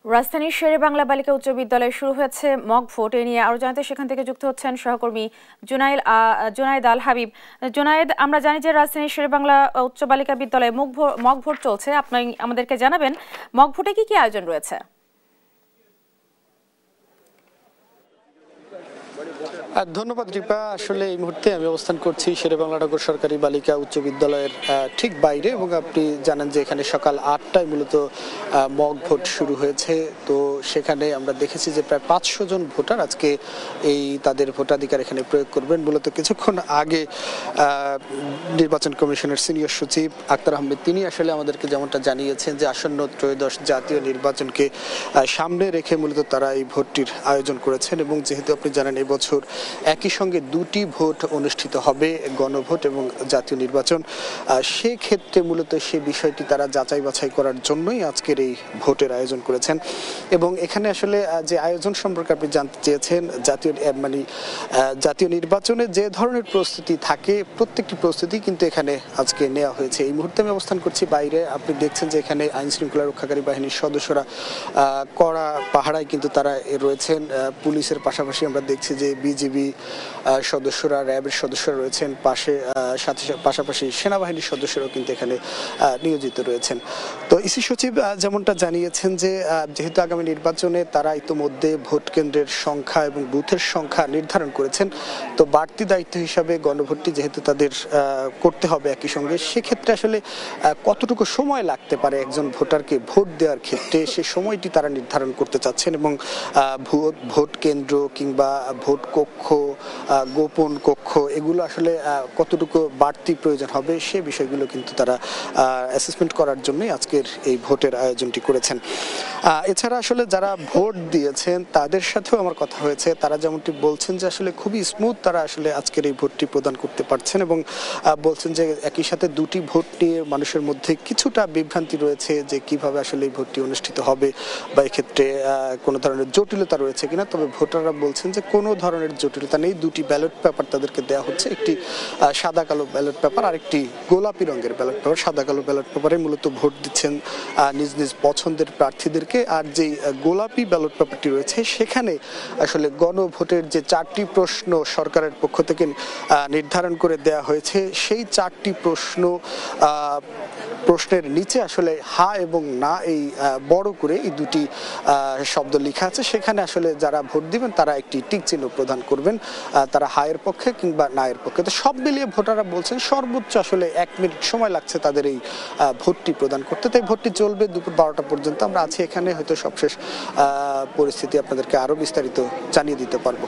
রাজধানীর শেরেবাংলা বালিকা উচ্চ বিদ্যালয়ে শুরু হয়েছে মক ভোট। এ নিয়ে আরো জানাতে সেখান থেকে যুক্ত হচ্ছেন সহকর্মী জুনায়েদ আল হাবিব। জুনায়েদ, আমরা জানি যে রাজধানীর শেরেবাংলা উচ্চ বালিকা বিদ্যালয়ে মক ভোট চলছে। আপনি আমাদেরকে জানাবেন মক ভোটে কি কি আয়োজন রয়েছে? ধন্যবাদ রিপা। আসলে এই মুহূর্তে আমি অবস্থান করছি শেরেবাংলা নগর সরকারি বালিকা উচ্চ বিদ্যালয়ের ঠিক বাইরে, এবং আপনি জানেন যে এখানে সকাল 8টায় মূলত মক ভোট শুরু হয়েছে। তো সেখানে আমরা দেখেছি যে প্রায় 500 জন ভোটার আজকে তাদের ভোটাধিকার এখানে প্রয়োগ করবেন। মূলত কিছুক্ষণ আগে নির্বাচন কমিশনের সিনিয়র সচিব আক্তার আহমেদ তিনি আসলে আমাদেরকে যেমনটা জানিয়েছেন যে আসন্ন ত্রয়োদশ জাতীয় নির্বাচনকে সামনে রেখে মূলত তারা এই ভোটটির আয়োজন করেছেন। এবং যেহেতু আপনি জানেন এবছর একই সঙ্গে দুটি ভোট অনুষ্ঠিত হবে, গণভোট এবং জাতীয় নির্বাচন, সেক্ষেত্রে মূলত সে বিষয়টি তারা যাচাই বাছাই করার জন্যই আজকের এই ভোটের আয়োজন করেছেন। এবং এখানে আসলে যে আয়োজন সম্পর্কে আপনি জানতে চেয়েছেন, জাতীয় নির্বাচনে যে ধরনের প্রস্তুতি থাকে প্রত্যেকটি প্রস্তুতি কিন্তু এখানে আজকে নেওয়া হয়েছে। এই মুহূর্তে আমি অবস্থান করছি বাইরে। আপনি দেখছেন যে এখানে আইন শৃঙ্খলা রক্ষাকারী বাহিনীর সদস্যরা কড়া পাহারায় কিন্তু তারা রয়েছেন। পুলিশের পাশাপাশি আমরা দেখছি যে বিজিবি সদস্যরা, র্যাবের সদস্যরা রয়েছেন, পাশাপাশি সেনাবাহিনীর সদস্যরাও কিন্তু এখানে নিয়োজিত রয়েছেন। তো ইসি সচিব যেমনটা জানিয়েছেন যে যেহেতু আগামী নির্বাচনে তারা ইতোমধ্যে ভোট কেন্দ্রের সংখ্যা এবং বুথের সংখ্যা নির্ধারণ করেছেন, তো বাড়তি দায়িত্ব হিসাবে গণভোটটি যেহেতু তাদের করতে হবে একই সঙ্গে, সেক্ষেত্রে আসলে কতটুকু সময় লাগতে পারে একজন ভোটারকে ভোট দেওয়ার ক্ষেত্রে সে সময়টি তারা নির্ধারণ করতে চাচ্ছেন। এবং ভোট কেন্দ্র কিংবা ভোট কক্ষ, গোপন কক্ষ, এগুলো আসলে কতটুকু বাড়তি প্রয়োজন হবে সে বিষয়গুলো কিন্তু তারা অ্যাসেসমেন্ট করার জন্যই আজকের এই ভোটের আয়োজনটি করেছেন। এছাড়া আসলে যারা ভোট দিয়েছেন তাদের সাথেও আমার কথা হয়েছে। তারা যেমনটি বলছেন যে আসলে খুবই স্মুথ তারা আসলে আজকের এই ভোটটি প্রদান করতে পারছেন, এবং বলছেন যে একই সাথে দুটি ভোট নিয়ে মানুষের মধ্যে কিছুটা বিভ্রান্তি রয়েছে যে কিভাবে আসলে এই ভোটটি অনুষ্ঠিত হবে বা এক্ষেত্রে কোনো ধরনের জটিলতা রয়েছে কিনা। তবে ভোটাররা বলছেন যে কোনো ধরনের জটিলতা নেই। দুটি ব্যালট পেপার তাদেরকে দেওয়া হচ্ছে, একটি সাদা কালো ব্যালট পেপার আর একটি গোলাপি রঙের ব্যালট পেপার। সাদা কালো ব্যালট পেপারে মূলত ভোট দিচ্ছেন নিজ নিজ পছন্দের প্রার্থীদেরকে, আর যেই গোলাপি ব্যালট পেপারটি রয়েছে সেখানে আসলে গণভোটের যে 4টি প্রশ্ন সরকারের পক্ষ থেকে নির্ধারণ করে দেওয়া হয়েছে, সেই 4টি প্রশ্নের নিচে আসলে হা এবং না এই বড় করে এই দুটি শব্দ লেখা আছে। সেখানে আসলে যারা ভোট দিবেন তারা একটি টিক চিহ্ন প্রদান করবেন, তারা হায়ের পক্ষে কিংবা নায়ের পক্ষে। তো সব মিলিয়ে ভোটাররা বলছেন সর্বোচ্চ আসলে 1 মিনিট সময় লাগছে তাদের এই ভোটটি প্রদান করতে। তাই ভোটটি চলবে দুপুর 12টা পর্যন্ত। আমরা আছি এখানে, হয়তো সবশেষ পরিস্থিতি আপনাদেরকে আরো বিস্তারিত জানিয়ে দিতে পারবো।